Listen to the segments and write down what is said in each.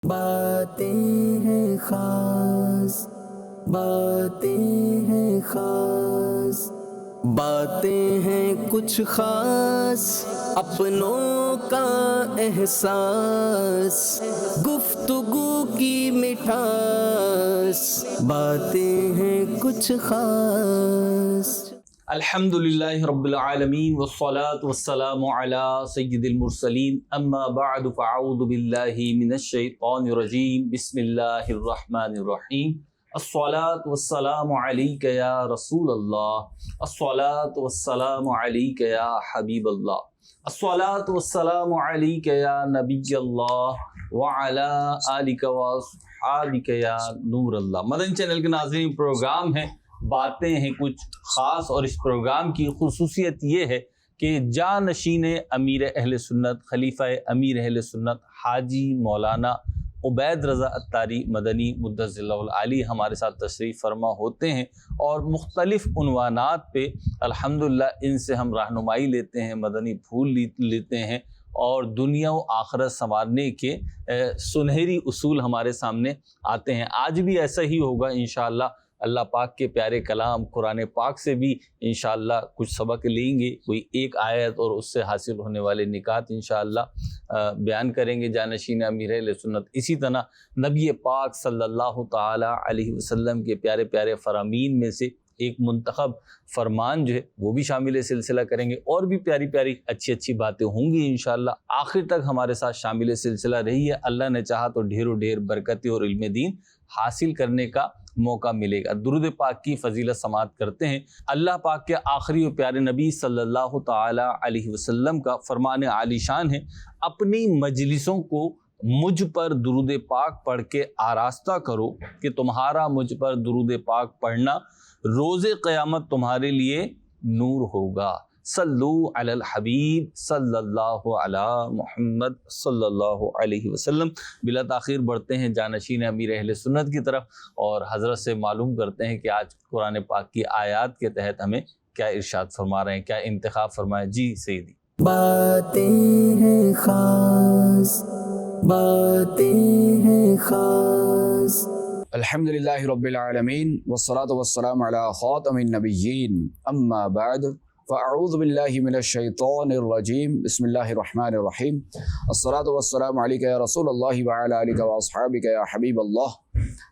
باتیں ہیں خاص، باتیں ہیں خاص، باتیں ہیں کچھ خاص، اپنوں کا احساس، گفتگو کی مٹھاس، باتیں ہیں کچھ خاص۔ الحمدللہ رب العالمین والصلاة والسلام علی سید المرسلین، اما بعد فاعوذ باللہ من الشیطان الرجیم، بسم اللہ الرحمن الرحیم۔ الصلاة والسلام علیک یا رسول اللہ، الصلاة والسلام علیک یا حبیب اللہ، الصلاة والسلام علیک یا نبی اللہ وعلی آلک واصحابک یا نور اللہ۔ مدنی چینل کے ناظرین، پروگرام ہے باتیں ہیں کچھ خاص، اور اس پروگرام کی خصوصیت یہ ہے کہ جانشین امیر اہل سنت، خلیفہ امیر اہل سنت حاجی مولانا عبید رضا عطاری مدنی مدثر اللہ العالی ہمارے ساتھ تشریف فرما ہوتے ہیں، اور مختلف عنوانات پہ الحمدللہ ان سے ہم رہنمائی لیتے ہیں، مدنی پھول لیتے ہیں، اور دنیا و آخرت سنوارنے کے سنہری اصول ہمارے سامنے آتے ہیں۔ آج بھی ایسا ہی ہوگا انشاءاللہ۔ اللہ پاک کے پیارے کلام قرآن پاک سے بھی انشاءاللہ کچھ سبق لیں گے، کوئی ایک آیت اور اس سے حاصل ہونے والے نکات انشاءاللہ بیان کریں گے جانشین امیر اہل سنت۔ اسی طرح نبی پاک صلی اللہ تعالی علیہ وسلم کے پیارے پیارے فرامین میں سے ایک منتخب فرمان جو ہے وہ بھی شامل سلسلہ کریں گے، اور بھی پیاری پیاری اچھی اچھی باتیں ہوں گی انشاءاللہ۔ آخر تک ہمارے ساتھ شامل سلسلہ رہی ہے، اللہ نے چاہا تو ڈھیر و ڈھیر برکتی اور علم دین حاصل کرنے کا موقع ملے گا۔ درود پاک کی فضیلت سماعت کرتے ہیں۔ اللہ پاک کے آخری و پیارے نبی صلی اللہ تعالی علیہ وسلم کا فرمان عالی شان ہے، اپنی مجلسوں کو مجھ پر درود پاک پڑھ کے آراستہ کرو کہ تمہارا مجھ پر درود پاک پڑھنا روز قیامت تمہارے لیے نور ہوگا۔ صلو علی الحبیب صلی اللہ علی محمد صلی اللہ علیہ وسلم۔ بلا تاخیر بڑھتے ہیں جانشین امیر اہل سنت کی طرف، اور حضرت سے معلوم کرتے ہیں کہ آج قرآن پاک کی آیات کے تحت ہمیں کیا ارشاد فرما رہے ہیں، کیا انتخاب فرمایا۔ جی سیدی۔ باتیں ہیں خاص، باتیں ہیں خاص۔ الحمدللہ رب العالمین والصلاة والسلام علی خاتم النبیین، اما بعد فاعوذ باللہ من الشیطان الرجیم، بسم اللہ الرحمن الرحیم۔ الصلاة والسلام علیک یا رسول اللہ وعلی آلک واصحابک یا حبیب اللہ،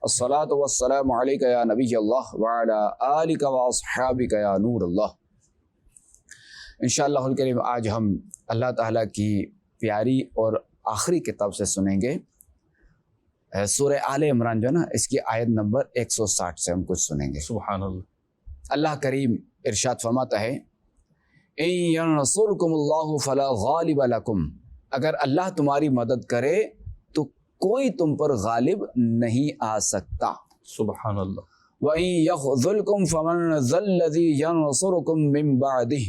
الصلاة والسلام علیک یا نبی اللہ وعلی آلک واصحابک یا نور اللہ۔ انشاءاللہ الکریم آج ہم اللہ تعالیٰ کی پیاری اور آخری کتاب سے سنیں گے سورہ آل عمران، جو نا اس کی آیت نمبر 160 سے ہم کچھ سنیں گے۔ سبحان اللہ۔ اللہ کریم ارشاد فرماتا ہے، اِن يَنْصُرْكُمُ اللَّهُ فَلَا غَالِبَ لَكُمْ، اگر اللہ تمہاری مدد کرے تو کوئی تم پر غالب نہیں آ سکتا۔ سبحان اللہ۔ وَإِن يَخْذُلْكُمْ فَمَنْ ذَا الَّذِي يَنْصُرُكُمْ مِنْ بَعْدِهِ،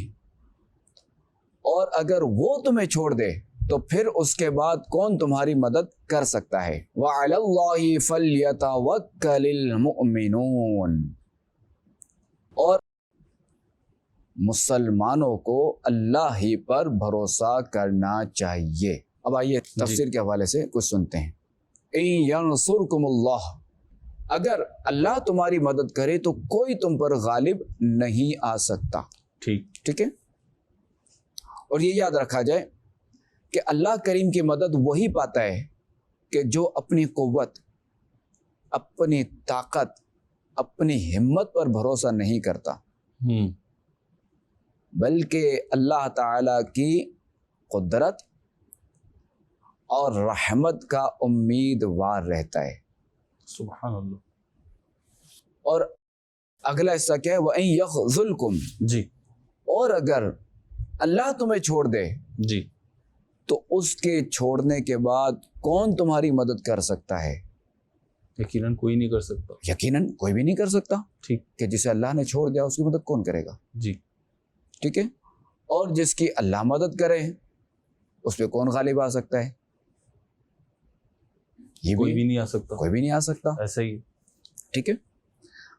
اور اگر وہ تمہیں چھوڑ دے تو پھر اس کے بعد کون تمہاری مدد کر سکتا ہے۔ وَعَلَى اللَّهِ فَلْيَتَوَكَّلِ الْمُؤْمِنُونَ، اور مسلمانوں کو اللہ ہی پر بھروسہ کرنا چاہیے۔ اب آئیے تفسیر کے حوالے سے کچھ سنتے ہیں۔ اِن يَنْصُرْكُمُ اللَّهُ، اگر اللہ تمہاری مدد کرے تو کوئی تم پر غالب نہیں آ سکتا۔ ٹھیک ہے، اور یہ یاد رکھا جائے کہ اللہ کریم کی مدد وہی پاتا ہے کہ جو اپنی قوت، اپنی طاقت، اپنی ہمت پر بھروسہ نہیں کرتا، بلکہ اللہ تعالیٰ کی قدرت اور رحمت کا امیدوار رہتا ہے۔ سبحان اللہ۔ اور اگلا حصہ کیا ہے؟ وَإِن يَخْذُلْكُمْ، جی، اور اگر اللہ تمہیں چھوڑ دے جی، تو اس کے چھوڑنے کے بعد کون تمہاری مدد کر سکتا ہے؟ یقیناً کوئی نہیں کر سکتا۔ یقیناً کوئی بھی نہیں کر سکتا۔ ٹھیک، کہ جسے اللہ نے چھوڑ دیا اس کی مدد کون کرے گا؟ جی، ٹھیک ہے، اور جس کی اللہ مدد کرے اس پہ کون غالب آ سکتا ہے؟ یہ کوئی بھی نہیں آ سکتا۔ کوئی بھی نہیں آ سکتا۔ ایسا ہی۔ ٹھیک ہے،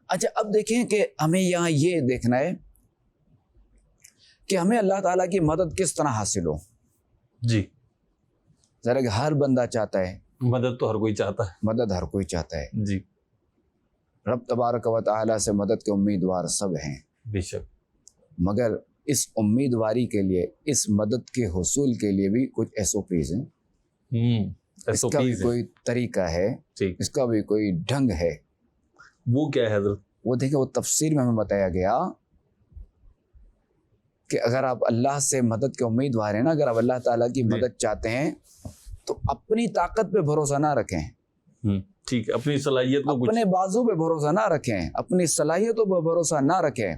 اچھا اب دیکھیں کہ ہمیں یہاں یہ دیکھنا ہے کہ ہمیں اللہ تعالیٰ کی مدد کس طرح حاصل ہو۔ جی، ذرا کہ ہر بندہ چاہتا ہے مدد تو ہر کوئی چاہتا ہے. مدد ہر کوئی چاہتا ہے. جی رب تبارک و تعالیٰ سے مدد کے امیدوار سب ہیں، بے شک. مگر اس امیدواری کے لیے، اس مدد کے حصول کے لیے بھی کچھ SOPs ہیں. اس کا بھی کوئی طریقہ ہے، ٹھیک. اس کا بھی کوئی ڈھنگ ہے. وہ کیا ہے حضرت؟ وہ دیکھیں، وہ تفسیر میں ہمیں بتایا گیا کہ اگر آپ اللہ سے مدد کے امیدوار ہیں نا، اگر آپ اللہ تعالیٰ کی مدد چاہتے ہیں تو اپنی طاقت پہ بھروسہ نہ رکھیں. ٹھیک ہے. اپنی صلاحیت کو اپنے بازو پہ بھروسہ نہ رکھیں، اپنی صلاحیتوں پہ بھروسہ نہ رکھیں،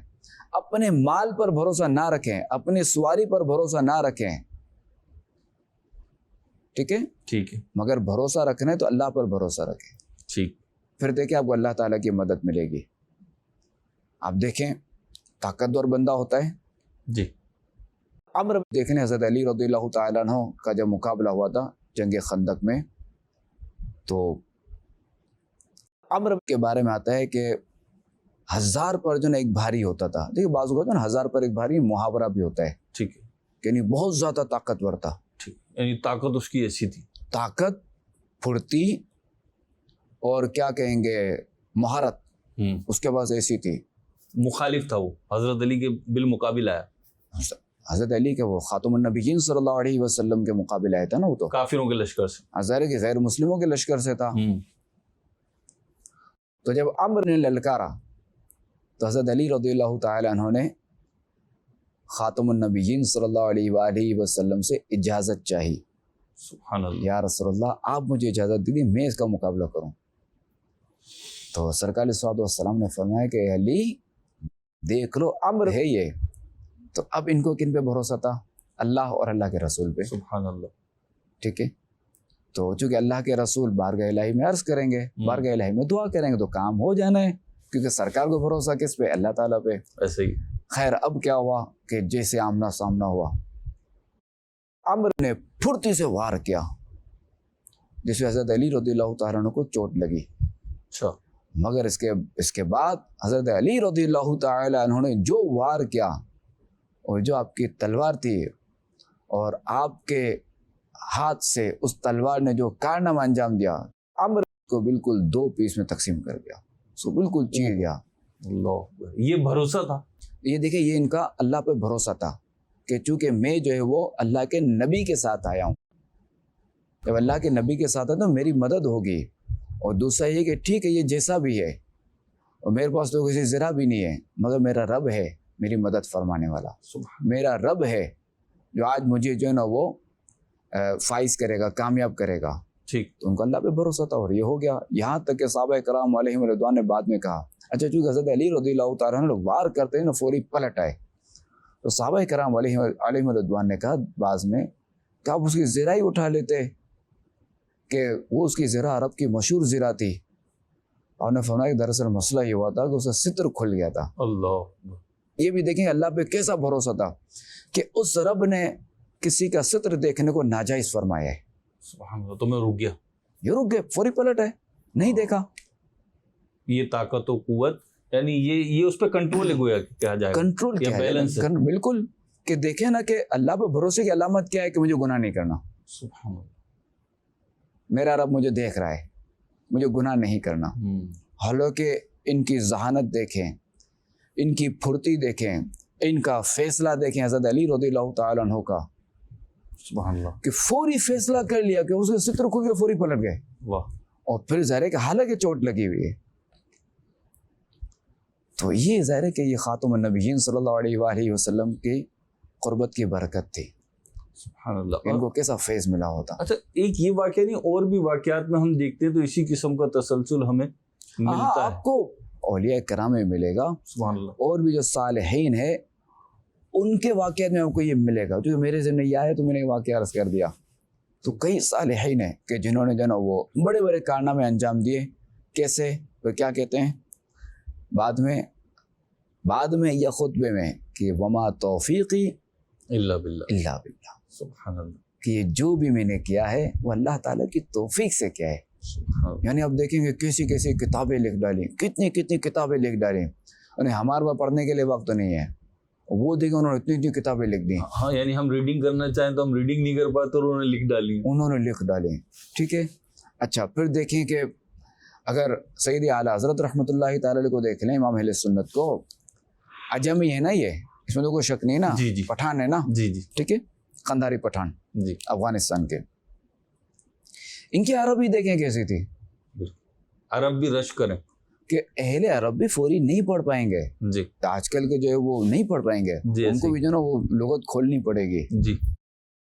اپنے مال پر بھروسہ نہ رکھیں، اپنی سواری پر بھروسہ نہ رکھیں. ٹھیک ہے. ٹھیک ہے. مگر بھروسہ رکھنا ہے تو اللہ پر بھروسہ رکھیں. ٹھیک. پھر دیکھیں آپ کو اللہ تعالیٰ کی مدد ملے گی. آپ دیکھیں طاقتور بندہ ہوتا ہے. جی. عمر دیکھنے حضرت علی رضی اللہ تعالیٰ عنہ کا جب مقابلہ ہوا تھا جنگ خندق میں، تو عمر کے بارے میں آتا ہے کہ 1000 پر جو نا ایک بھاری ہوتا تھا. دیکھیں بعض اوقات نا 1000 پر ایک بھاری محاورہ بھی ہوتا ہے. ٹھیک ہے. یعنی بہت زیادہ طاقتور تھا. ٹھیک. یعنی طاقت اس کی ایسی تھی. طاقت، پھرتی اور کیا کہیں گے مہارت اس کے پاس ایسی تھی. مخالف تھا وہ حضرت علی کے بالمقابل آیا. حضرت علی کے وہ خاتم النبیین صلی اللہ علیہ وسلم کے مقابل آیا تھا نا. وہ تو کافروں کے لشکر سے، ظاہر کہ غیر مسلموں کے لشکر سے تھا. تو جب عمر نے للکارا تو حضرت علی رضی اللہ تعالیٰ عنہ نے خاتم النبیین صلی اللہ علیہ وآلہ وسلم سے اجازت چاہی. سبحان اللہ. یا رسول اللہ آپ مجھے اجازت دیجیے میں اس کا مقابلہ کروں. تو سرکار صلی اللہ علیہ وسلم نے فرمایا کہ علی دیکھ لو عمر ہے یہ. تو اب ان کو کن پہ بھروسہ تھا؟ اللہ اور اللہ کے رسول پہ. سبحان اللہ. ٹھیک ہے. تو چونکہ اللہ کے رسول بارگاہ الہی میں عرض کریں گے، بارگاہ الہی میں دعا کریں گے تو کام ہو جانا ہے، کیونکہ سرکار کو بھروسہ کس پہ؟ اللہ تعالیٰ پہ. ایسے ہی. خیر اب کیا ہوا کہ جیسے آمنا سامنا ہوا، عمر نے پھرتی سے وار کیا جس سے حضرت علی رضی اللہ تعالیٰ عنہ کو چوٹ لگی. اچھا. مگر اس کے بعد حضرت علی رضی اللہ تعالیٰ عنہ نے جو وار کیا اور جو آپ کی تلوار تھی اور آپ کے ہاتھ سے اس تلوار نے جو کارنامہ انجام دیا، عمر کو بالکل 2 پیس میں تقسیم کر دیا، سو بالکل چیر دیا. اللہ. یہ بھروسا تھا. یہ دیکھیں یہ ان کا اللہ پہ بھروسہ تھا کہ چونکہ میں جو ہے وہ اللہ کے نبی کے ساتھ آیا ہوں، جب اللہ کے نبی کے ساتھ آیا تو میری مدد ہوگی. اور دوسرا یہ کہ ٹھیک ہے یہ جیسا بھی ہے اور میرے پاس تو کسی ذرا بھی نہیں ہے، مگر میرا رب ہے میری مدد فرمانے والا. میرا رب ہے جو آج مجھے جو ہے نا وہ فائز کرے گا، کامیاب کرے گا. ٹھیک. تو ان کو اللہ پہ بھروسہ تھا اور یہ ہو گیا. یہاں تک کہ صحابہ کرام علیہم رضوان نے بعد میں کہا، اچھا چونکہ حضرت علی رضی اللہ تعالیٰ عنہ وار کرتے ہیں نا فوری پلٹ آئے، تو صحابہ کرام علیہم رضوان نے کہا بعض میں کہ آپ اس کی زرہ ہی اٹھا لیتے کہ وہ اس کی زرہ عرب کی مشہور زرہ تھی. اور نے فرمایا کہ دراصل مسئلہ یہ ہوا تھا کہ اسے ستر کھل گیا تھا. اللہ. یہ بھی دیکھیں اللہ پہ کیسا بھروسہ تھا کہ اس رب نے کسی کا ستر دیکھنے کو ناجائز فرمایا ہے. سبحان اللہ. تو میں رک گیا. یہ رک گئے، فوری پلٹ ہے، نہیں دیکھا. یہ طاقت و قوت یعنی یہ اس پہ کنٹرول ہے گویا کیا جائے. کنٹرول کیا ہے؟ بالکل. کہ دیکھیں نا کہ اللہ پہ بھروسے کی علامت کیا ہے کہ مجھے گناہ نہیں کرنا. سبحان اللہ. میرا رب مجھے دیکھ رہا ہے، مجھے گناہ نہیں کرنا. حالانکہ ان کی ذہانت دیکھیں، ان کی پھرتی دیکھیں، ان کا فیصلہ دیکھیں حضرت علی رضی اللہ تعالیٰ عنہ کا. سبحان اللہ. کہ فوری فیصلہ کر لیا کہ اس کے ستر کھل کے فوری پلٹ گئے. واہ. اور پھر ظاہر ہے کہ حالانکہ چوٹ لگی ہوئی ہے. تو یہ ظاہر ہے کہ یہ خاتم النبیین صلی اللہ علیہ وآلہ وسلم کی قربت کی برکت تھی. سبحان اللہ. ان کو کیسا فیض ملا ہوتا. اچھا ایک یہ واقعہ نہیں، اور بھی واقعات میں ہم دیکھتے ہیں تو اسی قسم کا تسلسل ہمیں ملتا ہے. آپ کو اولیاء کرام میں ملے گا، سبحان اللہ. اور بھی جو صالحین ہے ان کے واقعات میں آپ کو یہ ملے گا. جو میرے ذہن میں یہ آیا تو میں نے واقعہ عرض کر دیا. تو کئی صالحین ہیں کہ جنہوں نے جو نا وہ بڑے بڑے کارنامے انجام دیے. کیسے؟ تو کیا کہتے ہیں بعد میں یا خطبے میں کہ وما توفیقی الا باللہ. سبحان اللہ. کہ یہ جو بھی میں نے کیا ہے وہ اللہ تعالیٰ کی توفیق سے کیا ہے. یعنی آپ دیکھیں گے کیسی کیسی کتابیں لکھ ڈالیں، کتنی کتابیں لکھ ڈالیں. انہیں ہمارے پاس پڑھنے کے لیے وقت نہیں ہے، وہ دیکھیں انہوں نے اتنی کتابیں لکھ دی. ہاں یعنی ہم ریڈنگ کرنا چاہیں تو ہم ریڈنگ نہیں کر پاتے اور انہوں نے لکھ ڈالی. ٹھیک ہے. اچھا پھر دیکھیں کہ اگر سید اعلیٰ حضرت رحمۃ اللہ تعالی علیہ کو دیکھ لیں، امام اہل سنت کو، عجمی ہے نا یہ، اس میں تو کوئی شک نہیں نا، جی جی پٹھان ہے نا، جی جی ٹھیک ہے، قندھاری پٹھان جی افغانستان کے. ان کی عربی دیکھیں کیسی تھی عرب بھی رش کریں. کہ اہل عرب بھی فوری نہیں پڑھ پائیں گے، جی آج کل کے جو ہے وہ نہیں پڑھ پائیں گے، جی ان کو بھی جو ہے نا وہ لغت کھولنی پڑے گی، جی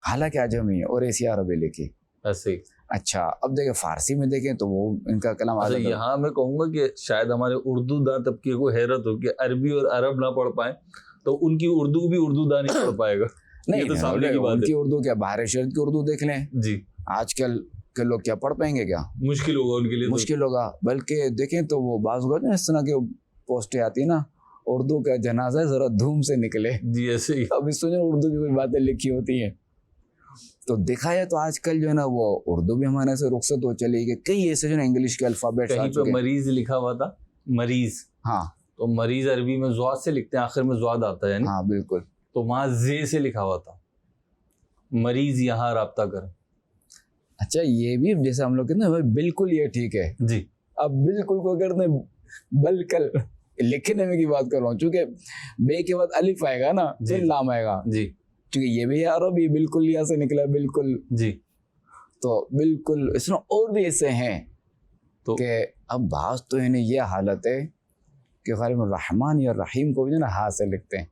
حالانکہ عجمی ہے اور ایسی عربی لکھی. ایسے ہی. اچھا اب دیکھیں فارسی میں دیکھیں تو وہ ان کا کلام اچھا عادت ہے. یہاں میں کہوں گا کہ شاید ہمارے اردو داں طبقے کو حیرت ہو کہ عربی اور عرب نہ پڑھ پائیں تو ان کی اردو بھی اردو داں نہیں پڑھ پائے گا. یہ تو سامنے کی ان بات کی ہے. اردو کیا باہر شہر کی اردو دیکھ لیں، جی آج کل کے لوگ کیا پڑھ پائیں گے، کیا مشکل ہوگا ان کے لیے. مشکل ہوگا. بلکہ دیکھیں تو وہ بعض اوقات اس طرح کے پوسٹیں آتی ہیں نا، اردو کا جنازہ ذرا دھوم سے نکلے. جی ایسے ہی. اب اس میں اردو کی کوئی باتیں لکھی ہوتی ہیں تو دیکھا ہے تو آج کل جو ہے نا وہ اردو بھی ہمارے سے رخصت ہو چلی گئی. کئی ایسے جو ہے انگلش کے الفابیٹس آ کہیں چکے پہ ہیں. مریض لکھا ہوا تھا، مریض، ہاں تو مریض عربی میں زواد سے لکھتے ہیں، آخر میں زواد آتا ہے یعنی، ہاں بالکل. تو وہاں زے سے لکھا ہوا تھا، مریض یہاں رابطہ کریں. اچھا یہ بھی جیسے ہم لوگ کہتے ہیں بالکل یہ ٹھیک ہے. جی اب بالکل کو کرتے ہیں بلکل لکھنے میں کی بات کر رہا ہوں، چونکہ بے کے بعد الف آئے گا نا جی پھر لام آئے گا، جی چونکہ یہ بھی عربی بالکل یہاں سے نکلا بالکل. جی. تو بالکل اس میں اور بھی ایسے ہیں تو کہ اب بعض تو انہیں یہ حالت ہے کہ غالب الرحمن یا رحیم کو بھی جو نا ہاتھ سے لکھتے ہیں.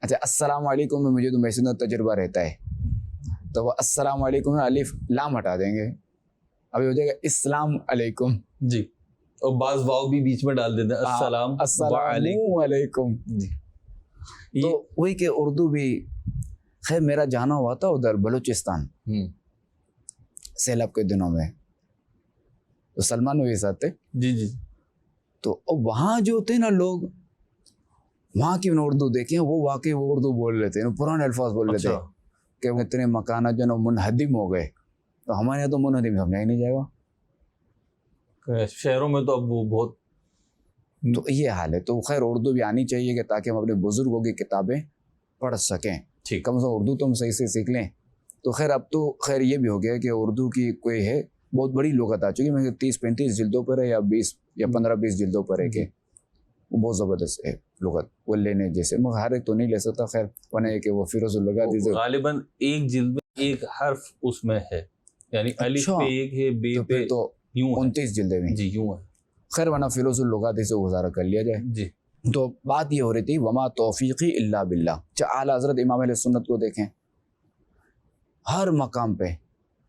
اچھا السلام علیکم میں مجھے تو میسن تجربہ رہتا ہے تو وہ السلام علیکم میں الف لام ہٹا دیں گے، ابھی ہو جائے گا اسلام علیکم. جی اور بعض واو بھی بیچ میں ڈال دیتے ہیں، السلام علیکم. جی. تو وہی کہ اردو بھی خیر میرا جانا ہوا تھا ادھر بلوچستان سیلاب کے دنوں میں، تو سلمان بھی ساتھ تھے. جی جی. تو وہاں جو تھے نا لوگ وہاں کی اردو دیکھیں وہ واقعی وہ اردو بول رہے تھے، پرانے الفاظ بول رہے تھے کہ اتنے مکانات جو نا منہدم ہو گئے. تو ہمارے یہاں تو منہدم سمجھا ہی نہیں جائے گا، شہروں میں تو اب وہ بہت. تو یہ حال ہے. تو خیر اردو بھی آنی چاہیے کہ تاکہ ہم اپنے بزرگوں کی کتابیں پڑھ سکیں، ٹھیک. کم سے کم اردو تو ہم صحیح سے سیکھ لیں. تو خیر اب تو خیر یہ بھی ہو گیا کہ اردو کی کوئی ہے بہت بڑی لغت آ چکی ہے، 30-35 جلدوں پر ہے یا 20 یا 15-20 جلدوں پر ہے، کہ وہ بہت زبردست ہے لغت. وہ لینے جیسے میں ہر ایک تو نہیں لے سکتا، خیر ورنہ یہ کہ وہ فیروز اللغات غالباً ایک جلد میں ایک حرف اس میں ہے، یعنی الف پہ ایک ہے، بے پہ تو یوں ہے. 29 جلدیں میں. جی یوں ہے. خیر ورنہ فیروز اللغات سے گزارا کر لیا جائے. جی. تو بات یہ ہو رہی تھی وما توفیقی الا باللہ. اعلیٰ حضرت امام اہل سنت کو دیکھیں ہر مقام پہ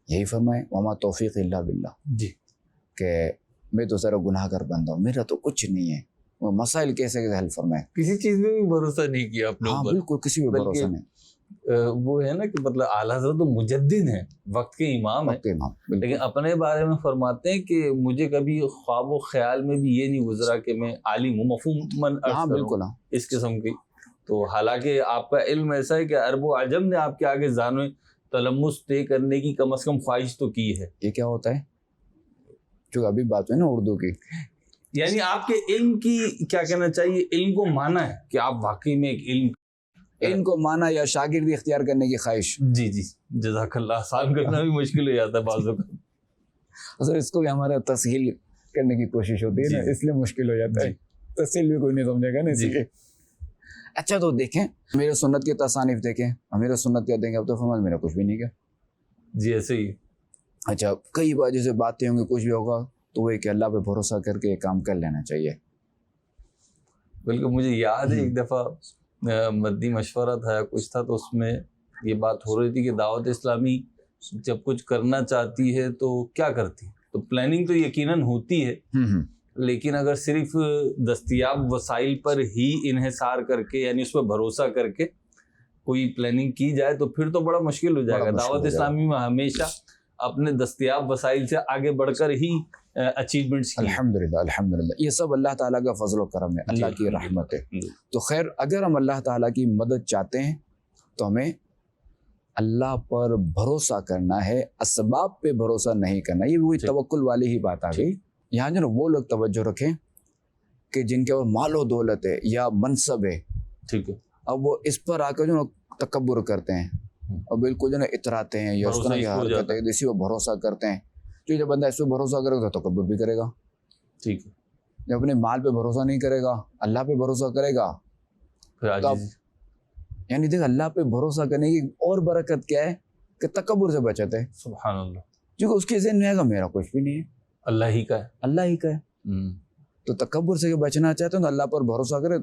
یہی فرمائے وما توفیق الا باللہ، جی کہ میں تو ذرا گناہ گر بندہ ہوں، میرا تو کچھ نہیں ہے. وہ مسائل کیسے حل فرمائے، کسی چیز میں بھی بھروسہ نہیں کیا اپنے ہاں اوپر. بالکل کسی بھی بھروسہ نہیں. وہ ہے نا کہ مطلب اعلیٰ حضرت تو مجدد ہیں، وقت کے امام ہیں، وقت امام بالکل. لیکن اپنے بارے میں فرماتے ہیں کہ مجھے کبھی خواب و خیال میں بھی یہ نہیں گزرا کہ میں عالم ہوں، مفہوم من ہاں بالکل ہاں. اس قسم کی. تو حالانکہ آپ کا علم ایسا ہے کہ عرب و عجم نے آپ کے آگے زانوِ تلمس طے کرنے کی کم از کم خواہش تو کی ہے. یہ کیا ہوتا ہے جو ابھی بات ہوئی نا اردو کی، یعنی آپ کے علم کی کیا کہنا چاہیے، علم کو مانا ہے کہ آپ واقعی میں ایک علم کو مانا یا شاگردی اختیار کرنے کی خواہش. جی جی جزاک اللہ. آسان کرنا بھی مشکل ہو جاتا ہے بعضوں کا. اصل اس کو بھی ہمارا تسہیل کرنے کی کوشش ہوتی ہے نا، اس لیے مشکل ہو جاتا ہے. تسہیل بھی کوئی نہیں سمجھے گا نا اسی لیے. اچھا تو دیکھیں میرے سنت کے تصانیف دیکھیں، میرے سنت کیا دیں گے، اب تو فرمان میرا کچھ بھی نہیں کیا. جی ایسے ہی. اچھا کئی بار جیسے باتیں ہوں گی کچھ بھی ہوگا تو وہ کہ اللہ پہ بھروسہ کر کے یہ کام کر لینا چاہیے. بلکہ مجھے یاد ہے ایک دفعہ مدنی مشورہ تھا کچھ تھا، تو اس میں یہ بات ہو رہی تھی کہ دعوت اسلامی جب کچھ کرنا چاہتی ہے تو کیا کرتی ہے. تو پلاننگ تو یقیناً ہوتی ہے، لیکن اگر صرف دستیاب وسائل پر ہی انحصار کر کے یعنی اس پہ بھروسہ کر کے کوئی پلاننگ کی جائے تو پھر تو بڑا مشکل ہو جائے گا. دعوت اسلامی میں ہمیشہ اپنے دستیاب وسائل سے آگے بڑھ کر ہی اچیومنٹس کی. الحمدللہ الحمدللہ یہ سب اللہ تعالیٰ کا فضل و کرم ہے، اللہ کی رحمت ہے. تو خیر اگر ہم اللہ تعالیٰ کی مدد چاہتے ہیں تو ہمیں اللہ پر بھروسہ کرنا ہے، اسباب پہ بھروسہ نہیں کرنا. یہ وہی توکل والی ہی بات آ گئی. یہاں جو نا وہ لوگ توجہ رکھیں کہ جن کے مال و دولت ہے یا منصب ہے، ٹھیک ہے، اب وہ اس پر آ کر جو نا تکبر کرتے ہیں اور بالکل جو نا اتراتے ہیں یا اس طرح کی حرکت ہے، اسی پر بھروسہ کرتے ہیں. تو جب بندہ اس پہ بھروسہ کرے گا تو تکبر بھی کرے گا. ٹھیک ہے. جب اپنے مال پہ بھروسہ نہیں کرے گا, اللہ پہ بھروسہ کرے گا, پھر عاجزی. یعنی دیکھ اللہ پہ بھروسہ کرنے کی اور برکت کیا ہے کہ تکبر سے بچت ہے. سبحان اللہ. کیونکہ اس کے ذہن میں آئے گا میرا کچھ بھی نہیں ہے, اللہ ہی کا ہے. اللہ ہی کا ہے. تو تکبر سے بچنا چاہتے ہیں تو اللہ پر بھروسہ کریں,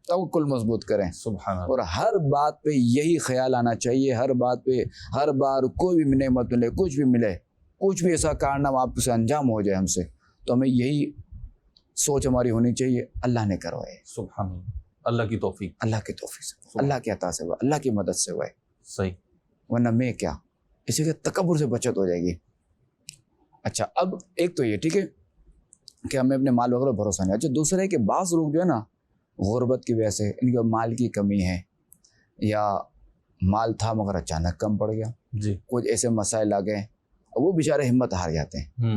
توکل مضبوط کریں. سبحان اللہ. اور ہر بات پہ یہی خیال آنا چاہیے, ہر بات پہ ہر بار کوئی بھی نعمت ملے, کچھ بھی ملے, کچھ بھی ایسا کارنامہ آپ سے انجام ہو جائے ہم سے, تو ہمیں یہی سوچ ہماری ہونی چاہیے اللہ نے کروائے. سبحان اللہ. اللہ کی توفیق. اللہ کی توفیق سے, اللہ کے عطا سے ہوا, اللہ کی مدد سے ہوا ہے. صحیح. ورنہ میں کیا, اسی کے تکبر سے بچت ہو جائے گی. اچھا اب ایک تو یہ ٹھیک ہے کہ ہمیں اپنے مال وغیرہ بھروسہ نہیں. اچھا دوسرا ہے کہ بعض لوگ جو ہے نا غربت کی وجہ سے, ان کے مال کی کمی ہے یا مال تھا مگر اچانک کم پڑ گیا, جی. کچھ ایسے مسائل آ گئے, وہ بیچارے ہمت ہار جاتے ہیں,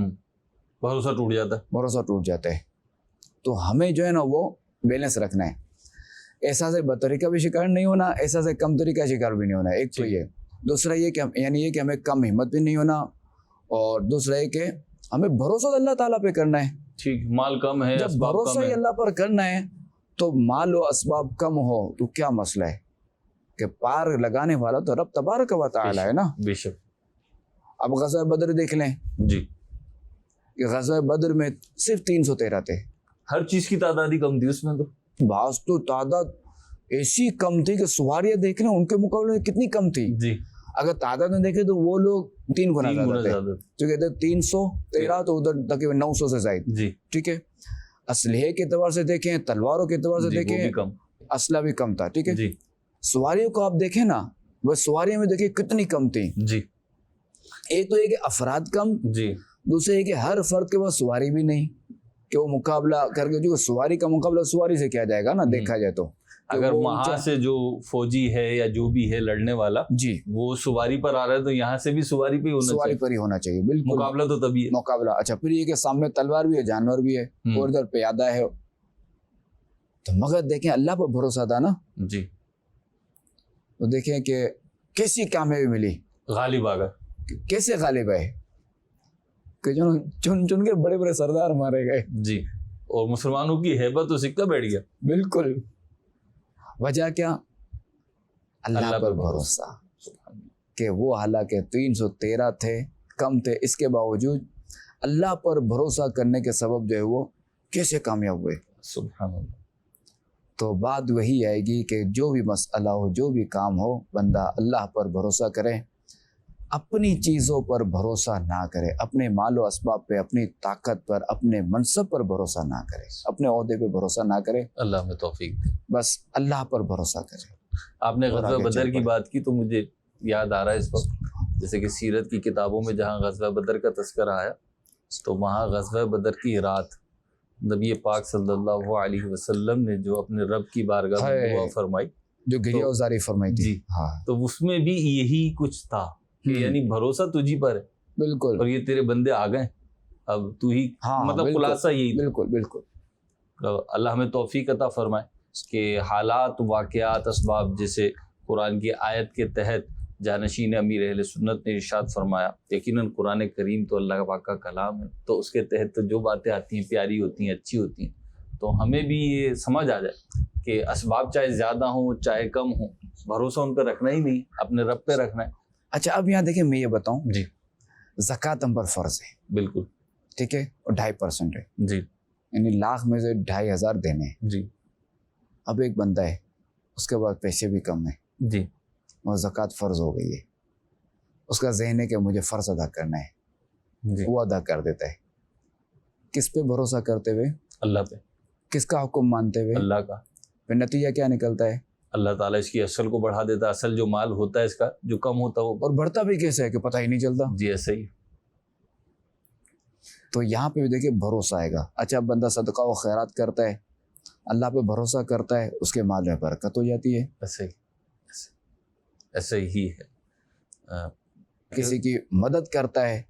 بھروسہ ٹوٹ جاتا ہے. بھروسہ ٹوٹ جاتا ہے. تو ہمیں جو ہے نا وہ بیلنس رکھنا ہے, احساس بدتری کا بھی شکار نہیں ہونا, احساس کمتری کا شکار بھی نہیں ہونا. ایک تو یہ, دوسرا یہ کہ یعنی یہ کہ ہمیں کم ہمت بھی نہیں ہونا, اور دوسرا یہ کہ ہمیں بھروسہ اللہ تعالیٰ پہ کرنا ہے. ٹھیک, مال کم ہے, جب بھروسہ ہی اللہ پر کرنا ہے تو مال و اسباب کم ہو تو کیا مسئلہ ہے, کہ پار لگانے والا تو رب تبارک و تعالی ہے نا. بے شک. اب غزوہ بدر دیکھ لیں, جی. کہ غزوہ بدر میں صرف 313 تھے. ہر چیز کی تعداد ہی کم تھی اس میں. تو بعض تو تعداد ایسی کم تھی کہ سواریاں دیکھ لیں ان کے مقابلے میں کتنی کم تھی. جی. اگر تعداد میں دیکھیں تو وہ لوگ 3 گنا زیادہ تھے, کیونکہ ادھر 313 تو ادھر تقریباً 900 سے زائد. جی. ٹھیک ہے, اسلحے کے اعتبار سے دیکھیں, تلواروں کے اعتبار سے دیکھیں, اسلحہ بھی کم تھا. ٹھیک ہے, جی. سواریوں کو آپ دیکھیں نا, وہ سواریاں میں دیکھیں کتنی کم تھی. جی. ایک تو یہ کہ افراد کم, جی. دوسرے یہ کہ ہر فرد کے پاس سواری بھی نہیں کہ وہ مقابلہ کر کے, جو سواری کا مقابلہ سواری سے کیا جائے گا نا, دیکھا جائے تو اگر وہاں سے جو فوجی ہے یا جو بھی ہے لڑنے والا, جی, وہ سواری پر آ رہا ہے تو یہاں سے بھی سواری پہ ہی ہونا چاہیے. سواری پر ہی ہونا چاہیے, بالکل. مقابلہ تو تبھی ہے. مقابلہ. اچھا پھر یہ کہ سامنے تلوار بھی ہے, جانور بھی ہے, اور ادھر پیادہ ہے, تو مگر دیکھیں اللہ پر بھروسہ تھا نا. جی. تو دیکھیں کہ کیسی کامیابی ملی, غالب آ گئے. کیسے غالب آئے, کہ جو چن چن کے بڑے بڑے سردار مارے گئے. جی. اور مسلمانوں کی ہیبت تو سکہ بیٹھ گیا. بالکل. وجہ کیا, اللہ پر بھروسہ, کہ وہ حالانکہ 313 تھے, کم تھے, اس کے باوجود اللہ پر بھروسہ کرنے کے سبب جو ہے وہ کیسے کامیاب ہوئے. سبحان اللہ. تو بات وہی آئے گی کہ جو بھی مسئلہ ہو, جو بھی کام ہو, بندہ اللہ پر بھروسہ کرے, اپنی چیزوں پر بھروسہ نہ کرے, اپنے مال و اسباب پہ, اپنی طاقت پر, اپنے منصب پر بھروسہ نہ کرے, اپنے عہدے پہ بھروسہ نہ کرے. اللہ میں توفیق دے. بس اللہ پر بھروسہ کرے. آپ نے غزوہ بدر کی بات کی تو مجھے یاد آ رہا ہے اس وقت, جیسے کہ سیرت کی کتابوں میں جہاں غزوہ بدر کا تذکرہ آیا تو وہاں غزوہ بدر کی رات نبی پاک صلی اللہ علیہ وسلم نے جو اپنے رب کی بارگاہ میں دعا فرمائی, جو گریہ وزاری فرمائی تھی. جی. تو اس میں بھی یہی کچھ تھا کہ یعنی بھروسہ تجھی پر ہے. بالکل. اور یہ تیرے بندے آ گئے, اب تو ہی, مطلب خلاصہ یہی. بالکل بالکل. اللہ ہمیں توفیق عطا فرمائے کہ حالات, واقعات, اسباب, جیسے قرآن کی آیت کے تحت جانشین امیر اہل سنت نے ارشاد فرمایا, یقیناً قرآن کریم تو اللہ پاک کا کلام ہے, تو اس کے تحت تو جو باتیں آتی ہیں پیاری ہوتی ہیں, اچھی ہوتی ہیں, تو ہمیں بھی یہ سمجھ آ جائے کہ اسباب چاہے زیادہ ہوں چاہے کم ہوں, بھروسہ ان پہ رکھنا ہی نہیں, اپنے رب پہ رکھنا ہے. اچھا اب یہاں دیکھیں, میں یہ بتاؤں, جی, زکوٰۃ ہم پر فرض ہے. بالکل. ٹھیک ہے, اور 2.5% ہے. جی. یعنی لاکھ میں سے 2,500 دینے ہیں. جی. اب ایک بندہ ہے, اس کے بعد پیسے بھی کم ہیں. جی. اور زکوٰۃ فرض ہو گئی ہے, اس کا ذہن ہے کہ مجھے فرض ادا کرنا ہے. جی. وہ ادا کر دیتا ہے. کس پہ بھروسہ کرتے ہوئے؟ اللہ پہ. کس کا حکم مانتے ہوئے؟ اللہ کا. پھر نتیجہ کیا نکلتا ہے؟ اللہ تعالیٰ اس کی اصل کو بڑھا دیتا ہے. اصل جو مال ہوتا ہے اس کا, جو کم ہوتا ہے وہ, اور بڑھتا بھی کیسے ہے کہ پتہ ہی نہیں چلتا. جی ایسے ہی. تو یہاں پہ بھی دیکھیں بھروسہ آئے گا. اچھا بندہ صدقہ و خیرات کرتا ہے, اللہ پہ بھروسہ کرتا ہے, اس کے مال میں برکت ہو جاتی ہے. ایسے ہی ہے. کسی کی مدد کرتا ہے,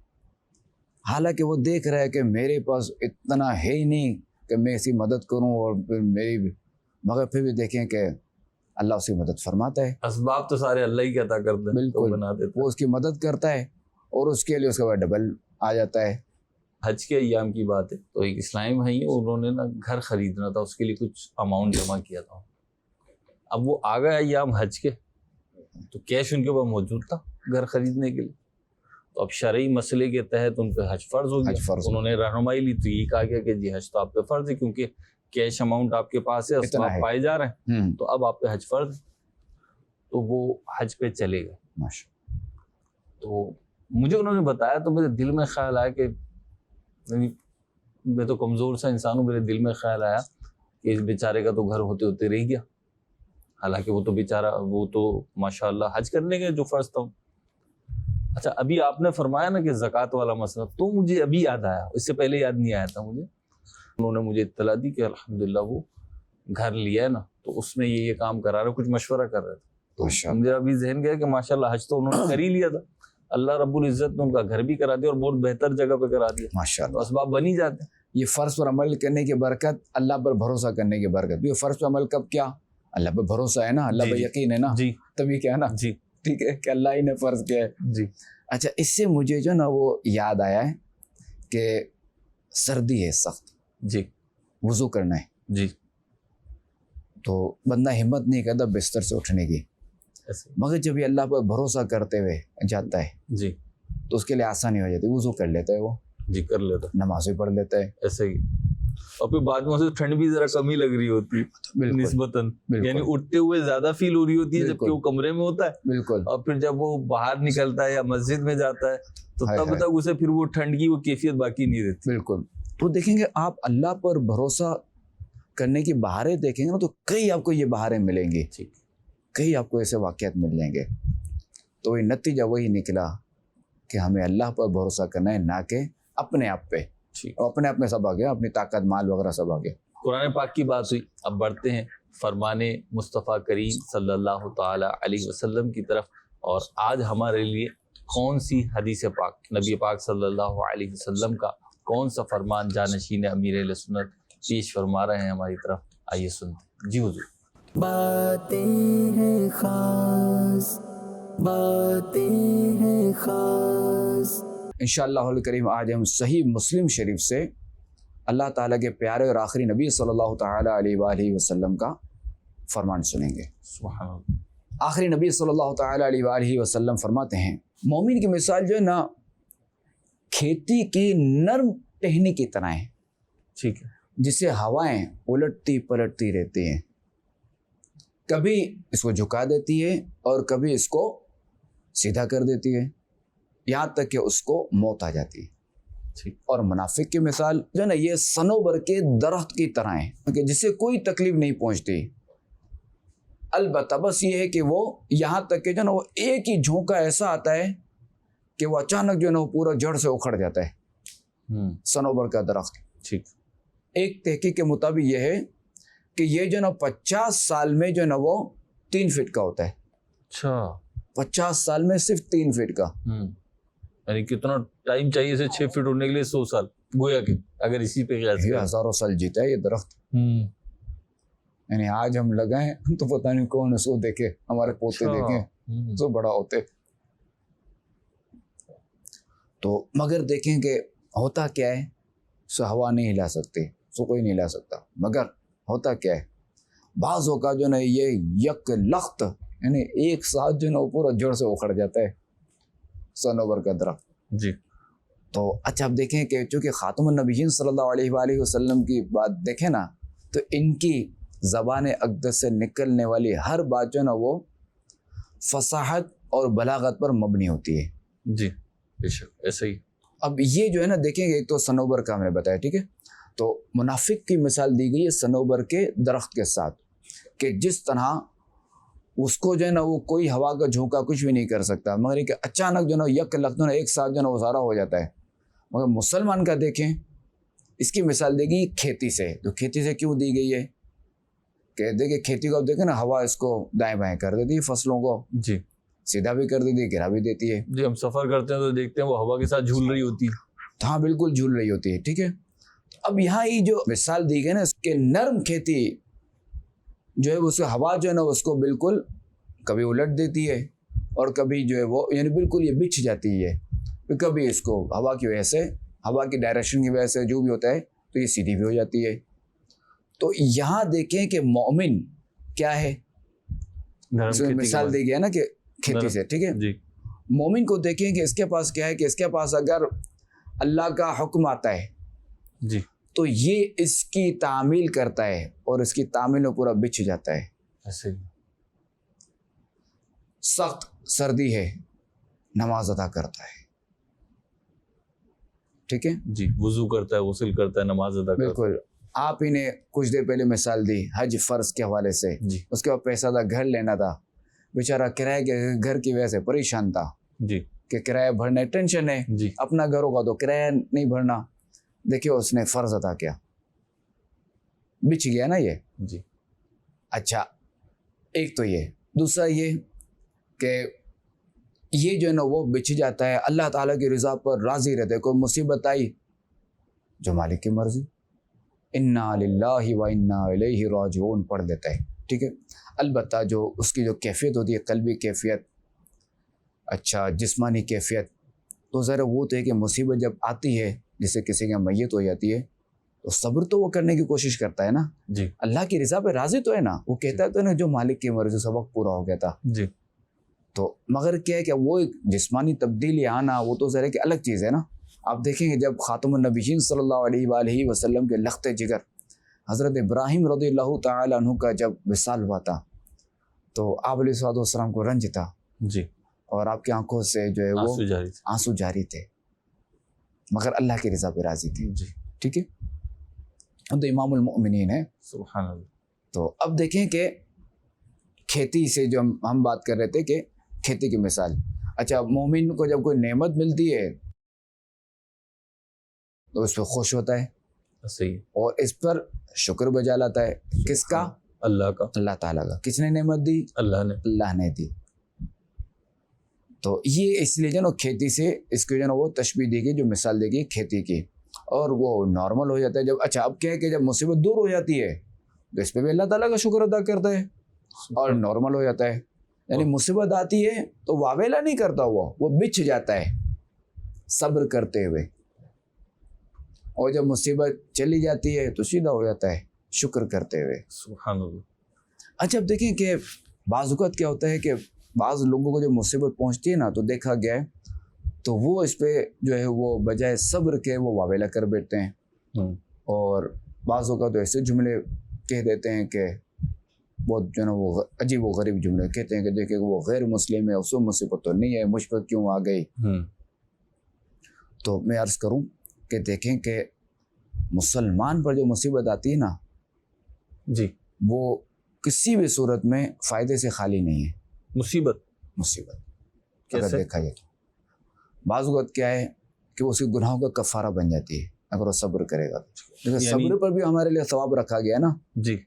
حالانکہ وہ دیکھ رہا ہے کہ میرے پاس اتنا ہے ہی نہیں کہ میں اس کی مدد کروں, اور مگر پھر بھی دیکھیں کہ اللہ اس کی مدد فرماتا ہے. اسباب تو سارے اللہ ہی عطا کرتے ہیں. بالکل. بنا دیتا ہے. وہ اس کی مدد کرتا ہے, اور اس کے لیے اس کے بعد ڈبل آ جاتا ہے. حج کے ایام کی بات ہے تو ایک اسلامی بھائی ہے، انہوں نے نا گھر خریدنا تھا، اس کے لیے کچھ اماؤنٹ جمع کیا تھا. اب وہ آ گیا ایام حج کے تو کیش ان کے پاس موجود تھا گھر خریدنے کے لیے. تو اب شرعی مسئلے کے تحت ان پہ حج فرض ہو گیا. انہوں نے رہنمائی لی تو یہ کہا گیا کہ جی حج تو آپ پہ فرض ہے، کیونکہ کیش اماؤنٹ آپ کے پاس ہے، اسباب پائے جا رہے ہیں، تو اب آپ پہ حج فرض ہے. تو وہ حج پہ چلے گئے. تو مجھے انہوں نے بتایا تو میرے دل میں خیال آیا کہ میں تو کمزور سا انسان ہوں، میرے دل میں خیال آیا کہ اس بیچارے کا تو گھر ہوتے ہوتے رہ گیا. حالانکہ وہ تو بیچارہ، وہ تو ماشاءاللہ حج کرنے گئے جو فرض تھا. اچھا ابھی آپ نے فرمایا نا کہ زکوٰۃ والا مسئلہ، تو مجھے ابھی یاد آیا، اس سے پہلے یاد نہیں آیا تھا مجھے. انہوں نے مجھے اطلاع دی کہ الحمدللہ وہ گھر لیا ہے نا تو اس میں یہ کام کرا رہے، کچھ مشورہ کر رہے تھے. تو مجھے ابھی ذہن گیا کہ ماشاءاللہ حج تو انہوں نے کر ہی لیا تھا، اللہ رب العزت نے ان کا گھر بھی کرا دیا اور بہت بہتر جگہ پہ کرا دیا. ماشاءاللہ تو اسباب بن ہی جاتے ہیں. یہ فرض پر عمل کرنے کی برکت، اللہ پر بھروسہ کرنے کی برکت. یہ فرض پر عمل کب کیا؟ اللہ پہ بھروسہ ہے نا، اللہ پہ یقین ہے نا، جی تبھی کیا ہے نا. جی ٹھیک ہے کہ اللہ ہی نے فرض کیا ہے. جی. اچھا اس سے مجھے جو نا وہ یاد آیا ہے کہ سردی ہے سخت، جی وضو کرنا ہے، جی تو بندہ ہمت نہیں کرتا بستر سے اٹھنے کی، مگر جب یہ اللہ پر بھروسہ کرتے ہوئے جاتا ہے جی تو اس کے لیے آسانی ہو جاتی ہے. وضو کر لیتا ہے، وہ جی کر لیتا نماز بھی پڑھ لیتا ہے. ایسے ہی. اور پھر بعد میں ٹھنڈ بھی ذرا کم ہی لگ رہی ہوتی ہے نسبتاً، یعنی اٹھتے ہوئے زیادہ فیل ہو رہی ہوتی ہے جبکہ وہ کمرے میں ہوتا ہے. بالکل. اور پھر جب وہ باہر نکلتا ہے یا مسجد میں جاتا ہے تو تب تک اسے پھر وہ ٹھنڈ کی وہ کیفیت باقی نہیں رہتی. بالکل. تو دیکھیں گے آپ اللہ پر بھروسہ کرنے کی بہاریں دیکھیں گے نا تو کئی آپ کو یہ بہاریں ملیں گی، کئی آپ کو ایسے واقعات مل جائیں گے. تو یہ نتیجہ وہی نکلا کہ ہمیں اللہ پر بھروسہ کرنا ہے، نہ کہ اپنے آپ پہ. اپنے آپ میں سب آ گیا، اپنی طاقت مال وغیرہ سب آ گیا. قرآن پاک کی بات ہوئی، اب بڑھتے ہیں فرمان مصطفیٰ کریم صلی اللہ تعالی علیہ وسلم کی طرف. اور آج ہمارے لیے کون سی حدیث پاک، نبی پاک صلی اللہ علیہ وسلم کا کون سا فرمان جانشین امیر اہل سنت پیش فرما رہے ہیں ہماری طرف، آئیے سنتے. جی حضور. باتیں ہیں خاص، باتیں ہیں خاص. انشاءاللہ الکریم آج ہم صحیح مسلم شریف سے اللہ تعالیٰ کے پیارے اور آخری نبی صلی اللہ تعالیٰ علیہ وآلہ وسلم کا فرمان سنیں گے. سبحان اللہ. آخری نبی صلی اللہ تعالیٰ علیہ وآلہ وسلم فرماتے ہیں مومن کی مثال جو ہے نا کھیتی کی نرم ٹہنی کی طرح ہے. ٹھیک ہے. جسے ہوائیں الٹتی پلٹتی رہتی ہیں، کبھی اس کو جھکا دیتی ہے اور کبھی اس کو سیدھا کر دیتی ہے، یہاں تک کہ اس کو موت آ جاتی ہے. اور منافق کی مثال جو ہے نا یہ صنوبر کے درخت کی طرح ہے کہ جسے کوئی تکلیف نہیں پہنچتی، البتہ بس یہ ہے کہ وہ یہاں تک کہ جو ہے نا وہ ایک ہی جھونکا ایسا آتا ہے کہ وہ اچانک جو ہے نا وہ پورا جڑ سے اکھڑ جاتا ہے. صنوبر کا درخت. ٹھیک. ایک تحقیق کے مطابق یہ ہے کہ یہ جو ہے نا 50 سال میں جو ہے نا وہ 3 فٹ کا ہوتا ہے. اچھا. 50 سال میں صرف 3 فٹ کا. یعنی کتنا ٹائم چاہیے اسے 6 فٹ ہونے کے لیے؟ 100 سال گویا کہ اگر اسی پہ قیاس کریں. ہزاروں سال جیتا ہے یہ درخت. یعنی آج ہم لگائیں تو پتہ نہیں کون اس کو دیکھے، ہمارے پوتے دیکھیں تو بڑا ہوتے. تو مگر دیکھیں کہ ہوتا کیا ہے، سو ہوا نہیں ہلا سکتے، سو کوئی نہیں ہلا سکتا. مگر ہوتا کیا ہے، بعض اوقات جو ہے نا یہ یک لخت یعنی ایک ساتھ جو ہے نا وہ پورا جڑ سے اکھڑ جاتا ہے صنوبر کا درخت. جی. تو اچھا اب دیکھیں کہ چونکہ خاتم النبیین صلی اللہ علیہ وآلہ وسلم کی بات دیکھیں نا تو ان کی زبان اقدس سے نکلنے والی ہر بات جو ہے نا وہ فصاحت اور بلاغت پر مبنی ہوتی ہے. جی بے شک ایسا ہی. اب یہ جو ہے نا دیکھیں گے، ایک تو صنوبر کا ہم نے بتایا، ٹھیک ہے، تو منافق کی مثال دی گئی ہے صنوبر کے درخت کے ساتھ کہ جس طرح اس کو جو ہے نا وہ کوئی ہوا کا جھونکا کچھ بھی نہیں کر سکتا، مگر کہ اچانک جو ہے نا یک لخت ایک ساتھ جو ہے نا وہ سارا ہو جاتا ہے. مگر مسلمان کا دیکھیں، اس کی مثال دے گی کھیتی سے. تو کھیتی سے کیوں دی گئی ہے کہ دیکھیں کھیتی کو اب دیکھیں نا ہوا اس کو دائیں بائیں کر دیتی ہے، فصلوں کو جی سیدھا بھی کر دیتی ہے، گرا بھی دیتی ہے. جی ہم سفر کرتے ہیں تو دیکھتے ہیں وہ ہوا کے ساتھ جھول رہی ہوتی ہے. ہاں بالکل جھول رہی ہوتی ہے. ٹھیک ہے. اب یہاں ہی جو مثال دی گئی نا اس کے نرم کھیتی جو ہے اس کا ہوا جو ہے نا اس کو بالکل کبھی الٹ دیتی ہے اور کبھی جو ہے وہ یعنی بالکل یہ بچھ جاتی ہے، کبھی اس کو ہوا کی وجہ سے ہوا کی ڈائریکشن کی وجہ سے جو بھی ہوتا ہے تو یہ سیدھی بھی ہو جاتی ہے. تو یہاں دیکھیں کہ مومن کیا ہے, مثال دی گیا نا کہ کھیتی سے, ٹھیک ہے. جی مومن کو دیکھیں کہ اس کے پاس کیا ہے, کہ اس کے پاس اگر اللہ کا حکم آتا ہے جی تو یہ اس کی تعمیل کرتا ہے اور اس کی تعمیل میں پورا بچھ جاتا ہے. ایسے سخت سردی ہے, نماز ادا کرتا ہے, ٹھیک ہے. جی وضو کرتا ہے, غسل کرتا ہے, نماز ادا کرتا ہے. بالکل. آپ ہی نے کچھ دیر پہلے مثال دی حج فرض کے حوالے سے. جی اس کے بعد پیسہ تھا, گھر لینا تھا, بیچارہ کرائے کے گھر کی وجہ سے پریشان تھا جی کہ کرایہ بھرنے ٹینشن ہے, جی اپنا گھر ہوگا تو کرایہ نہیں بھرنا. دیکھیے اس نے فرض ادا کیا, بچ گیا نا یہ. جی اچھا ایک تو یہ, دوسرا یہ کہ یہ جو ہے نا وہ بچ جاتا ہے, اللہ تعالیٰ کی رضا پر راضی رہتے. کوئی مصیبت آئی, جو مالک کی مرضی, انا للہ و انا الیہ راجعون پڑھ دیتا ہے, ٹھیک ہے. البتہ جو اس کی جو کیفیت ہوتی ہے, قلبی کیفیت, اچھا جسمانی کیفیت, تو ذرا وہ تو ہے کہ مصیبت جب آتی ہے, جسے کسی کی میت ہو جاتی ہے, تو صبر تو وہ کرنے کی کوشش کرتا ہے نا. جی اللہ کی رضا پہ راضی تو ہے نا, وہ کہتا ہے تو نا جو مالک کی مرضی, سبق پورا ہو گیا تھا. جی تو مگر کیا ہے کہ وہ ایک جسمانی تبدیلی آنا, وہ تو ذرا کہ الگ چیز ہے نا. آپ دیکھیں گے جب خاتم النبیین صلی اللہ علیہ وآلہ وسلم کے لخت جگر حضرت ابراہیم رضی اللہ تعالی عنہ کا جب وصال ہوا تھا, تو آپ علیہ الصلوۃ والسلام کو رنج تھا, جی اور آپ کی آنکھوں سے جو ہے وہ آنسو جاری تھے, مگر اللہ کی رضا پہ راضی تھے. جی ٹھیک ہے, ہم تو امام المؤمنین ہیں. سبحان اللہ. تو اب دیکھیں کہ کھیتی سے جو ہم بات کر رہے تھے کہ کھیتی کی مثال. اچھا مومن کو جب کوئی نعمت ملتی ہے تو اس پہ خوش ہوتا ہے, صحیح, اور اس پر شکر بجا لاتا ہے. کس کا؟ اللہ کا, اللہ تعالیٰ کا. کس نے نعمت دی؟ اللہ نے. اللہ نے دی. تو یہ اس لیے جو نا کھیتی سے اس کی جو نا وہ تشبیہ دی گئی, جو مثال دی گئی کھیتی کی, اور وہ نارمل ہو جاتا ہے جب. اچھا اب کیا ہے کہ جب مصیبت دور ہو جاتی ہے تو اس پہ بھی اللہ تعالیٰ کا شکر ادا کرتا ہے اور نارمل ہو جاتا ہے. یعنی مصیبت آتی ہے تو واویلا نہیں کرتا ہوا, وہ بچھ جاتا ہے صبر کرتے ہوئے, اور جب مصیبت چلی جاتی ہے تو سیدھا ہو جاتا ہے شکر کرتے ہوئے. سبحان اللہ. اچھا اب دیکھیں کہ بعض اوقات کیا ہوتا ہے کہ بعض لوگوں کو جو مصیبت پہنچتی ہے نا, تو دیکھا گیا ہے تو وہ اس پہ جو ہے وہ بجائے صبر کے وہ واویلا کر بیٹھتے ہیں, اور بعض اوقات تو ایسے جملے کہہ دیتے ہیں کہ بہت جو ہے نا وہ عجیب و غریب جملے کہتے ہیں کہ دیکھیں وہ غیر مسلم ہے, اس کو مصیبت تو نہیں ہے, مجھ پر کیوں آ گئی. تو میں عرض کروں کہ دیکھیں کہ مسلمان پر جو مصیبت آتی ہے نا, جی وہ کسی بھی صورت میں فائدے سے خالی نہیں ہے. مصیبت اگر دیکھا جائے تو بعض اوقات کیا ہے کہ اس کے گناہوں کا کفارہ بن جاتی ہے اگر وہ صبر کرے گا. لیکن صبر پر بھی ہمارے لیے ثواب رکھا گیا نا. جی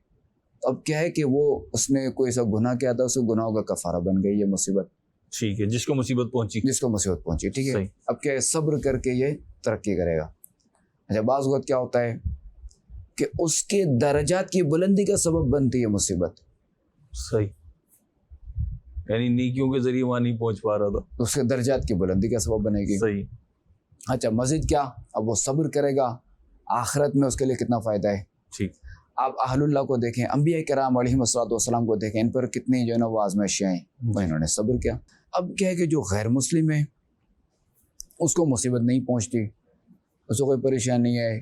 اب کیا ہے کہ وہ اس نے کوئی ایسا گناہ کیا تھا, اس کے گناہوں کا کفارہ بن گئی یہ مصیبت. ٹھیک ہے, جس کو مصیبت پہنچی, ٹھیک ہے. اب کیا ہے صبر کر کے یہ ترقی کرے گا. اچھا بعض وقت کیا ہوتا ہے کہ اس کے درجات کی بلندی کا سبب بنتی ہے مصیبت. صحیح, یعنی نیکیوں کے ذریعے وہاں نہیں پہنچ پا رہا تھا, اس کے درجات کی بلندی کا سبب بنے گی. صحیح. اچھا مزید کیا, اب وہ صبر کرے گا, آخرت میں اس کے لیے کتنا فائدہ ہے. ٹھیک. آپ اہل اللہ کو دیکھیں, انبیاء کرام علیہ السلام کو دیکھیں, ان پر کتنی جو ہے نا وہ آزمائشیں آئیں, وہ انہوں نے صبر کیا. اب کیا ہے کہ جو غیر مسلم ہے اس کو مصیبت نہیں پہنچتی, اس کو کوئی پریشانی نہیں ہے,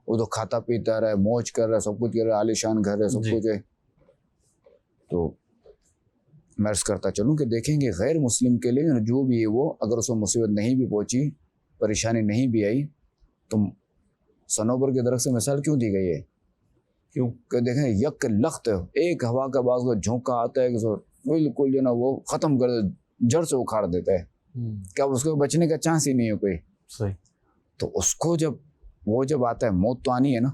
وہ تو کھاتا پیتا رہا ہے, موج کر رہا ہے, سب کچھ کر رہا ہے, عالیشان گھر ہے, سب کچھ ہے. تو میں عرض کرتا چلوں کہ دیکھیں گے غیر مسلم کے لیے جو بھی ہے وہ, اگر اس کو مصیبت نہیں بھی پہنچی, پریشانی نہیں بھی آئی, تو صنوبر کے درخت سے مثال کیوں دی گئی ہے؟ کیوں کہ دیکھیں یک لخت ایک ہوا کا بعض کو جھونکا آتا ہے کہ بالکل جو نا وہ ختم کر جڑ سے اکھاڑ دیتا ہے, کیا اس کو بچنے کا چانس ہی نہیں ہے کوئی. صحیح. تو اس کو جب آتا ہے, موت تو آنی ہے نا,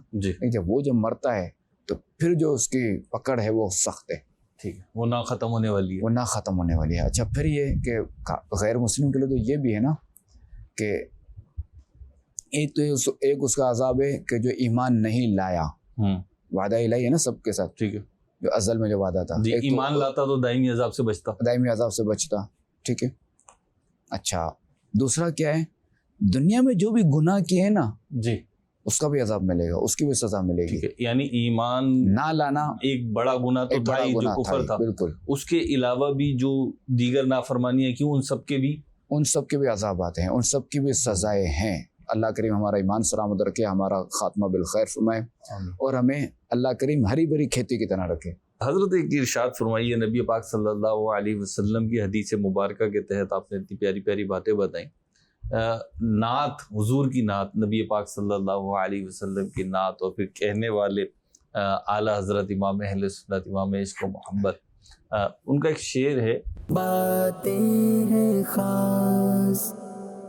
جب وہ جب مرتا ہے تو پھر جو اس کی پکڑ ہے وہ سخت ہے. ٹھیک ہے, وہ نہ ختم ہونے والی ہے. اچھا پھر یہ کہ غیر مسلم کے لیے تو یہ بھی ہے نا کہ ایک اس کا عذاب ہے کہ جو ایمان نہیں لایا, وعدہ الہی ہے نا سب کے ساتھ, ٹھیک ہے, جو ازل میں جو وعدہ تھا, ایمان لاتا تو دائمی عذاب سے بچتا. ٹھیک ہے. اچھا دوسرا کیا ہے دنیا میں جو بھی گناہ کیے ہیں نا جی اس کا بھی عذاب ملے گا، اس کی بھی سزا ملے گی. ٹھیک ہے، یعنی ایمان نہ لانا ایک بڑا گناہ تو ایک تھا بڑا ہی جو گناہ کفر تھا، بالکل. اس کے علاوہ بھی جو دیگر نافرمانیاں کی ان سب کے بھی ان سب کے بھی عذابات ہیں، ان سب کی بھی سزائیں ہیں. اللہ کریم ہمارا ایمان سلامت رکھے، ہمارا خاتمہ بالخیر فرمائے، اور ہمیں اللہ کریم ہری بھری کھیتی کی طرح رکھے. حضرت ایک ارشاد فرمائیے نبی پاک صلی اللہ علیہ وسلم کی حدیث مبارکہ کے تحت آپ نے اتنی پیاری پیاری باتیں بتائیں. نعت، حضور کی نعت، نبی پاک صلی اللہ علیہ وسلم کی نعت، اور پھر کہنے والے اعلیٰ حضرت امام اہل سنت امام عشق و محبت. ان کا ایک شعر ہے، باتیں ہیں خاص،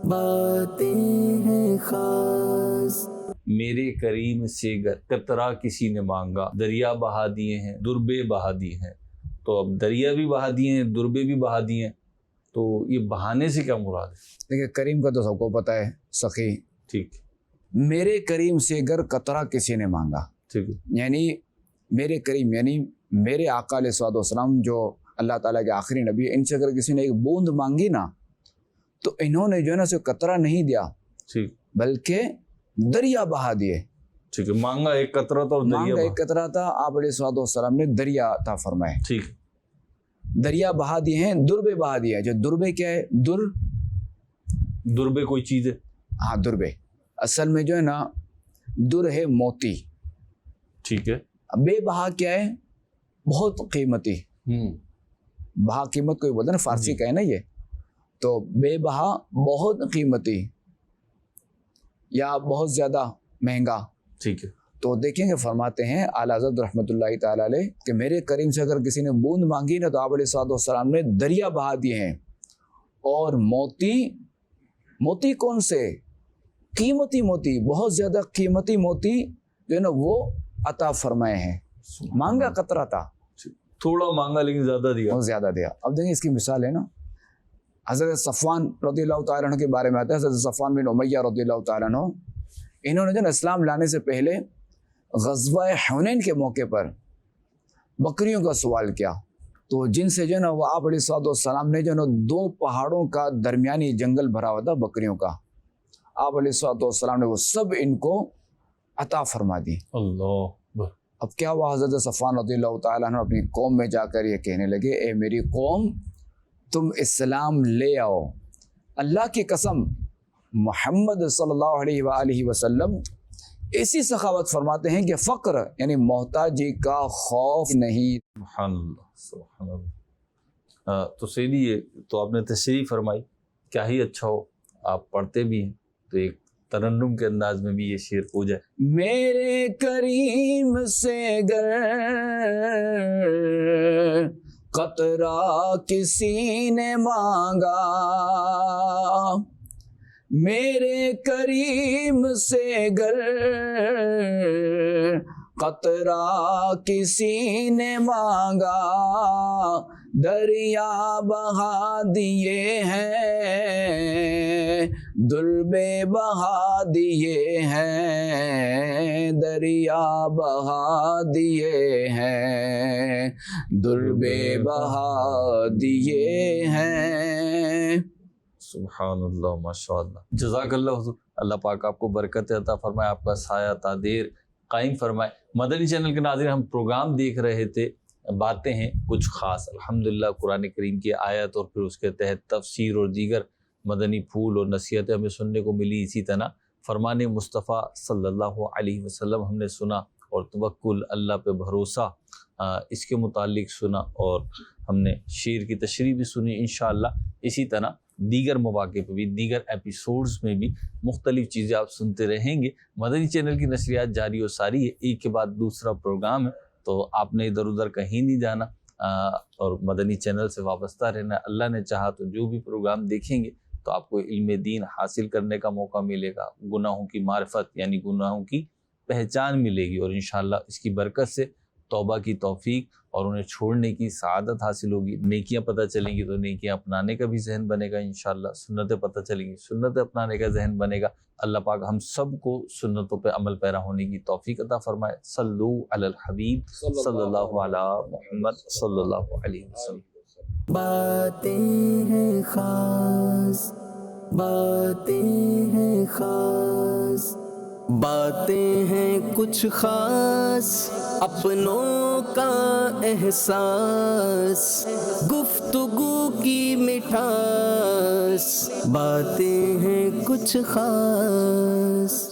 باتیں ہیں خاص، میرے کریم سے قطرہ کسی نے مانگا، دریا بہا دیے ہیں دربے بہا دیے ہیں. تو اب دریا بھی بہا دیے ہیں، دربے بھی بہا دیے ہیں، تو یہ بہانے سے کیا مراد ہے؟ دیکھیے کریم کا تو سب کو پتہ ہے سخی. ٹھیک میرے کریم سے گر قطرہ کسی نے مانگا، ٹھیک ہے، یعنی میرے کریم یعنی میرے آقا علیہ الصلوۃ والسلام جو اللہ تعالیٰ کے آخری نبی، ان سے اگر کسی نے ایک بوند مانگی نا تو انہوں نے جو ہے نا اسے قطرہ نہیں دیا ٹھیک بلکہ دریا بہا دیے. ٹھیک ہے، مانگا ایک قطرہ تھا اور دریا مانگا بہا. ایک قطرہ تھا، آپ علیہ الصلوۃ والسلام نے دریا عطا فرمائے. ٹھیک، دریا بہا دیے ہیں، دربے بہا دیا. جو دربے کیا ہے؟ دربے کوئی چیز ہے؟ ہاں دربے اصل میں جو ہے نا در ہے موتی. ٹھیک ہے، بے بہا کیا ہے؟ بہت قیمتی. بہا قیمت کوئی بولتا ہے نا، فارسی کا ہے نا یہ. تو بے بہا بہت قیمتی یا بہت زیادہ مہنگا. ٹھیک ہے، تو دیکھیں گے فرماتے ہیں اعلیٰ حضرت رحمۃ اللہ تعالیٰ علیہ کہ میرے کریم سے اگر کسی نے بوند مانگی نا تو آپ علیہ الصلوۃ والسلام نے دریا بہا دیے ہیں. اور موتی کون سے؟ قیمتی موتی، بہت زیادہ قیمتی موتی جو ہے نا وہ عطا فرمائے ہیں. مانگا قطرہ تھا، تھوڑا مانگا لیکن زیادہ دیا. بہت زیادہ دیا. اب دیکھیں اس کی مثال ہے نا، حضرت صفوان رضی اللہ تعالیٰ عنہ کے بارے میں آتا ہے. حضرت صفوان بن امیہ رضی اللہ تعالیٰ عنہ، انہوں نے جو نا اسلام لانے سے پہلے غزوہ حنین کے موقع پر بکریوں کا سوال کیا. تو جن سے جو ہے نا وہ آپ علیہ الصلوۃ والسلام نے جو ہے نا 2 پہاڑوں کا درمیانی جنگل بھرا ہوا تھا بکریوں کا، آپ علیہ الصلوۃ والسلام نے وہ سب ان کو عطا فرما دی. اللہ، اب کیا ہوا؟ حضرت صفوان رضی اللہ تعالیٰ عنہ اپنی قوم میں جا کر یہ کہنے لگے، اے میری قوم تم اسلام لے آؤ. اللہ کی قسم محمد صلی اللہ علیہ وآلہ وسلم ایسی سخاوت فرماتے ہیں کہ فقر یعنی محتاجی کا خوف نہیں. سبحان اللہ، سبحان اللہ. تو سیدھی یہ تو آپ نے تشریح فرمائی، کیا ہی اچھا ہو آپ پڑھتے بھی ہیں تو ایک ترنم کے انداز میں بھی یہ شعر ہو جائے. میرے کریم سے گر قطرہ کسی نے مانگا، میرے کریم سے گر قطرہ کسی نے مانگا، دریا بہا دیے ہیں دربے بہا دیے ہیں، دریا بہا دیے ہیں دربے بہا دیے ہیں. سبحان اللہ، ماشاء اللہ، جزاک اللہ حضور. اللہ پاک آپ کو برکت عطا فرمائے، آپ کا سایہ تا دیر قائم فرمائے. مدنی چینل کے ناظرین، ہم پروگرام دیکھ رہے تھے، باتیں ہیں کچھ خاص، الحمدللہ قرآن کریم کی آیت اور پھر اس کے تحت تفسیر اور دیگر مدنی پھول اور نصیحتیں ہمیں سننے کو ملی. اسی طرح فرمان مصطفیٰ صلی اللہ علیہ وسلم ہم نے سنا، اور توکل، اللہ پہ بھروسہ، اس کے متعلق سنا، اور ہم نے شعر کی تشریح بھی سنی. انشاءاللہ اسی طرح دیگر مواقع پہ بھی، دیگر ایپیسوڈز میں بھی مختلف چیزیں آپ سنتے رہیں گے. مدنی چینل کی نشریات جاری و ساری ہے، ایک کے بعد دوسرا پروگرام ہے، تو آپ نے ادھر ادھر کہیں نہیں جانا اور مدنی چینل سے وابستہ رہنا. اللہ نے چاہا تو جو بھی پروگرام دیکھیں گے تو آپ کو علم دین حاصل کرنے کا موقع ملے گا، گناہوں کی معرفت یعنی گناہوں کی پہچان ملے گی، اور انشاءاللہ اس کی برکت سے توبہ کی توفیق اور انہیں چھوڑنے کی سعادت حاصل ہوگی. نیکیاں پتہ چلیں گی تو نیکیاں اپنانے کا بھی ذہن بنے گا انشاءاللہ. سنتیں پتہ چلیں گی، سنتیں اپنانے کا ذہن بنے گا. اللہ پاک ہم سب کو سنتوں پہ عمل پیرا ہونے کی توفیق عطا فرمائے. صلو علی الحبیب صلی اللہ علی محمد صلی اللہ علیہ وسلم. باتیں ہیں خاص، باتیں ہیں خاص، باتیں ہیں کچھ خاص، اپنوں کا احساس، گفتگو کی مٹھاس، باتیں ہیں کچھ خاص۔